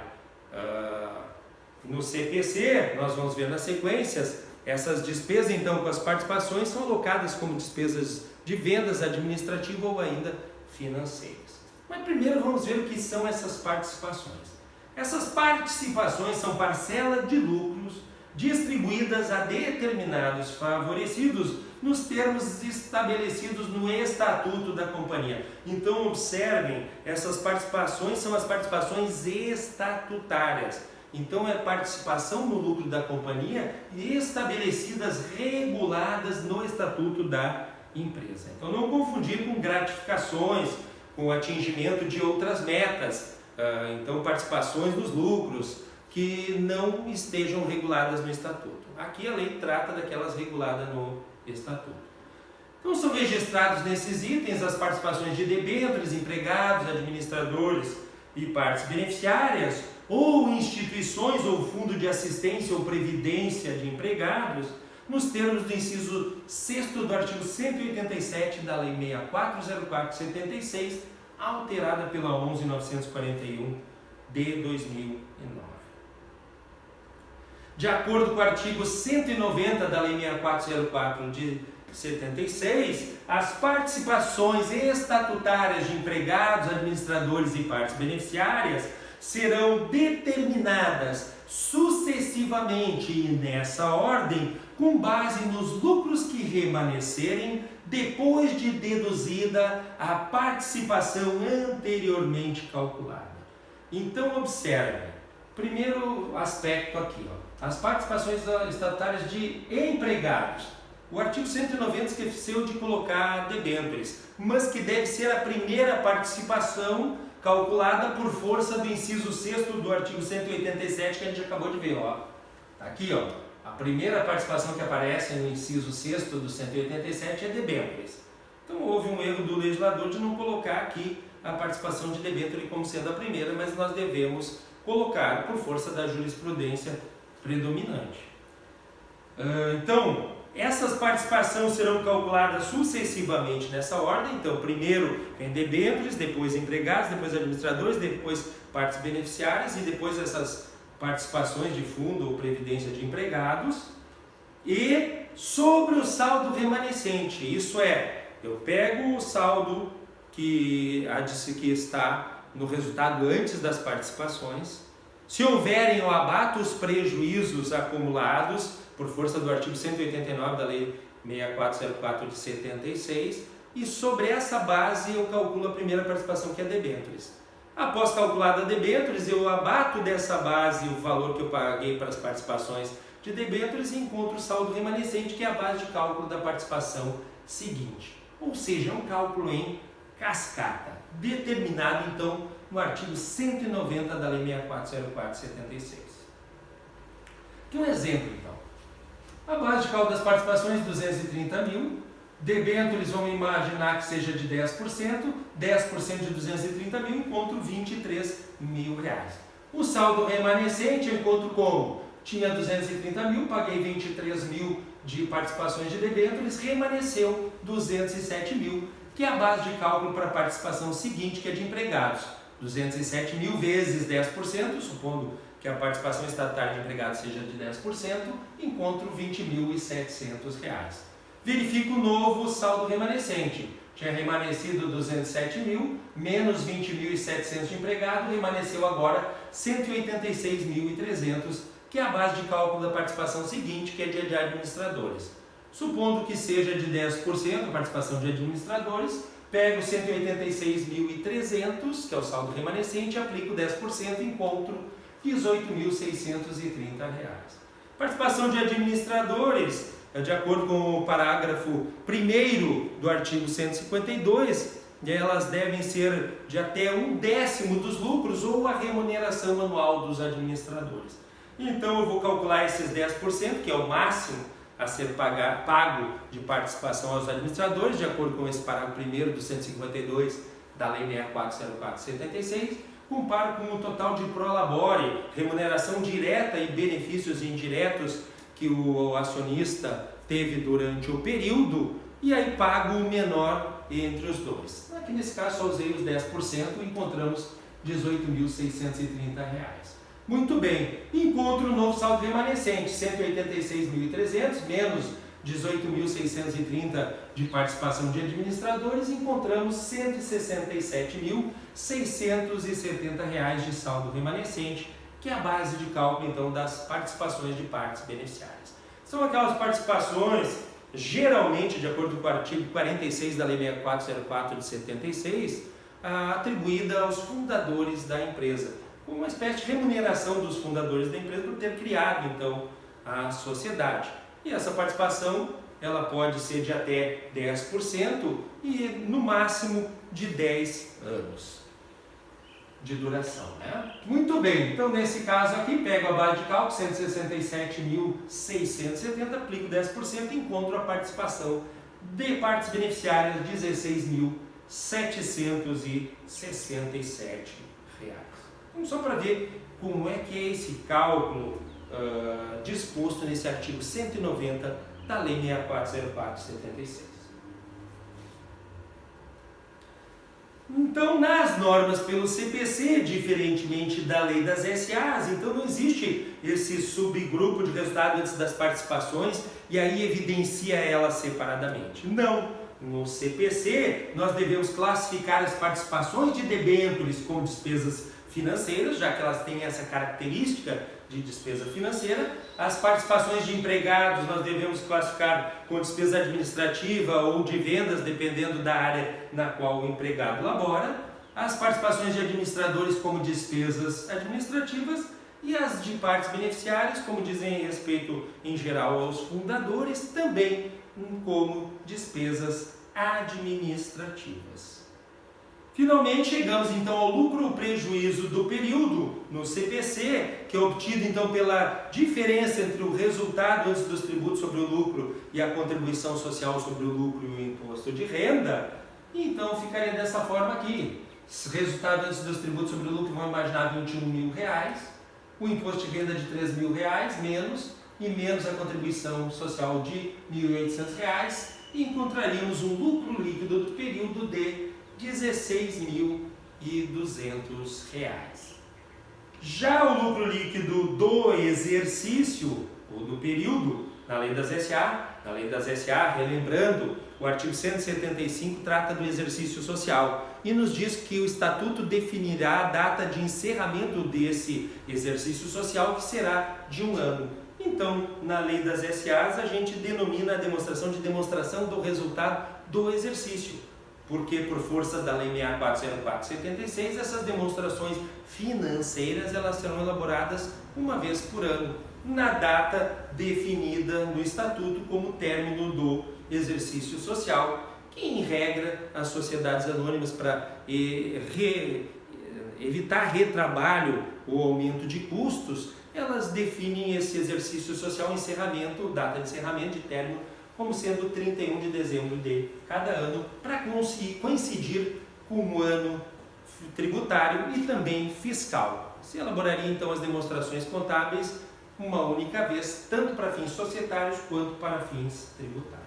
No CPC, nós vamos ver nas sequências, essas despesas então com as participações são alocadas como despesas de vendas administrativas ou ainda financeiras. Mas primeiro vamos ver o que são essas participações. Essas participações são parcelas de lucros distribuídas a determinados favorecidos nos termos estabelecidos no Estatuto da Companhia. Então observem, essas participações são as participações estatutárias. Então é participação no lucro da companhia estabelecidas, reguladas no Estatuto da empresa. Então não confundir com gratificações, com atingimento de outras metas. Então participações nos lucros que não estejam reguladas no Estatuto. Aqui a lei trata daquelas reguladas no Estatuto. Então são registrados nesses itens as participações de debêntures, empregados, administradores e partes beneficiárias, ou instituições ou fundo de assistência ou previdência de empregados, nos termos do inciso 6º do artigo 187 da Lei 6404/76, alterada pela 11.941 de 2009. De acordo com o artigo 190 da Lei 6404 de 76, as participações estatutárias de empregados, administradores e partes beneficiárias serão determinadas sucessivamente e nessa ordem, com base nos lucros que remanescerem depois de deduzida a participação anteriormente calculada. Então observe, primeiro aspecto aqui, as participações estatutárias de empregados. O artigo 190 esqueceu de colocar debêntures, mas que deve ser a primeira participação calculada por força do inciso 6º do artigo 187 que a gente acabou de ver. Está aqui, a primeira participação que aparece no inciso 6º do 187 é debêntures. Então houve um erro do legislador de não colocar aqui a participação de debênture como sendo a primeira, mas nós devemos colocar por força da jurisprudência predominante. Então, essas participações serão calculadas sucessivamente nessa ordem. Então, primeiro vem debêntures, depois empregados, depois administradores, depois partes beneficiárias e depois essas participações de fundo ou previdência de empregados. E sobre o saldo remanescente, isso é, eu pego o saldo que está no resultado antes das participações. Se houverem, eu abato os prejuízos acumulados por força do artigo 189 da Lei 6404 de 76, e sobre essa base eu calculo a primeira participação, que é debêntures. Após calculada a debêntures, eu abato dessa base o valor que eu paguei para as participações de debêntures e encontro o saldo remanescente, que é a base de cálculo da participação seguinte. Ou seja, é um cálculo em cascata, determinado então no artigo 190 da Lei 6404 de 76. Aqui um exemplo então. A base de cálculo das participações, 230 mil. Debêntures, vamos imaginar que seja de 10%. 10% de 230 mil, encontro 23 mil reais. O saldo remanescente eu encontro como? Tinha 230 mil, paguei 23 mil de participações de debêntures, remanesceu 207 mil, que é a base de cálculo para a participação seguinte, que é de empregados. 207 mil vezes 10%, supondo que a participação estatutária de empregados seja de 10%, encontro R$ 20.700. Verifico o novo saldo remanescente. Tinha remanescido 207 mil, menos 20.700 de empregado, remanesceu agora 186.300, que é a base de cálculo da participação seguinte, que é de administradores. Supondo que seja de 10% a participação de administradores, pego 186.300, que é o saldo remanescente, aplico 10% e encontro R$ 18.630. Participação de administradores, de acordo com o parágrafo 1º do artigo 152, elas devem ser de até 1/10 dos lucros ou a remuneração anual dos administradores. Então eu vou calcular esses 10%, que é o máximo a ser pago de participação aos administradores, de acordo com esse parágrafo 1º do 152 da Lei 6404/76, comparo com o total de prolabore, remuneração direta e benefícios indiretos que o acionista teve durante o período, e aí pago o menor entre os dois. Aqui nesse caso só usei os 10% e encontramos R$ 18.630. Muito bem, encontro o novo saldo remanescente, 186.300 menos 18.630 de participação de administradores, encontramos R$ 167.670 de saldo remanescente, que é a base de cálculo então das participações de partes beneficiárias. São aquelas participações, geralmente, de acordo com o artigo 46 da Lei 6404 de 76, atribuída aos fundadores da empresa, como uma espécie de remuneração dos fundadores da empresa por ter criado então a sociedade. E essa participação ela pode ser de até 10% e no máximo de 10 anos de duração, né? Muito bem, então nesse caso aqui pego a base de cálculo 167.670, aplico 10% e encontro a participação de partes beneficiárias R$ 16.767. Então, só para ver como é que é esse cálculo disposto nesse artigo 190 da Lei 6404 de 76. Então, nas normas pelo CPC, diferentemente da lei das SAs, então não existe esse subgrupo de resultado antes das participações e aí evidencia elas separadamente. Não. No CPC, nós devemos classificar as participações de debêntures como despesas financeiras, já que elas têm essa característica de despesa financeira. As participações de empregados nós devemos classificar com despesa administrativa ou de vendas, dependendo da área na qual o empregado labora. As participações de administradores como despesas administrativas e as de partes beneficiárias, como dizem respeito em geral aos fundadores, também como despesas administrativas. Finalmente chegamos então ao lucro ou prejuízo do período no CPC, que é obtido então pela diferença entre o resultado antes dos tributos sobre o lucro e a contribuição social sobre o lucro e o imposto de renda. Então ficaria dessa forma aqui. Resultado antes dos tributos sobre o lucro, vamos imaginar R$21.000, o imposto de renda de R$3.000 menos a contribuição social de R$1.800 e encontraríamos um lucro líquido do período de R$16.200. Já o lucro líquido do exercício ou do período, na lei das SA, relembrando, o artigo 175 trata do exercício social e nos diz que o Estatuto definirá a data de encerramento desse exercício social, que será de 1 ano. Então, na lei das SAs, a gente denomina a demonstração de demonstração do resultado do exercício, porque por força da Lei 6404/76, essas demonstrações financeiras elas serão elaboradas uma vez por ano, na data definida no Estatuto como término do exercício social, que em regra as sociedades anônimas, para evitar retrabalho ou aumento de custos, elas definem esse exercício social encerramento, data de encerramento de término, como sendo 31 de dezembro de cada ano, para coincidir com o ano tributário e também fiscal. Se elaboraria então as demonstrações contábeis uma única vez, tanto para fins societários quanto para fins tributários.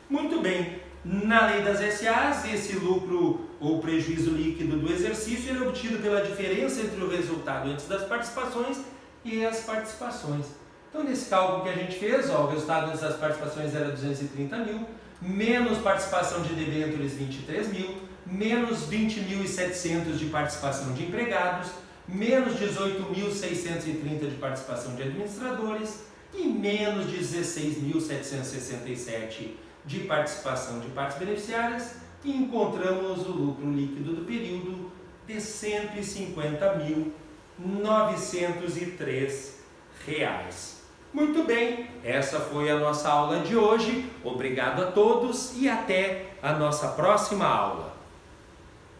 Muito bem, na lei das SAs, esse lucro ou prejuízo líquido do exercício é obtido pela diferença entre o resultado antes das participações e as participações. Então, nesse cálculo que a gente fez, o resultado antes das participações era 230.000, menos participação de debêntures 23.000, menos 20.700 de participação de empregados, menos 18.630 de participação de administradores e menos 16.767 de participação de partes beneficiárias, e encontramos o lucro líquido do período de R$ 150.903. Muito bem, essa foi a nossa aula de hoje. Obrigado a todos e até a nossa próxima aula.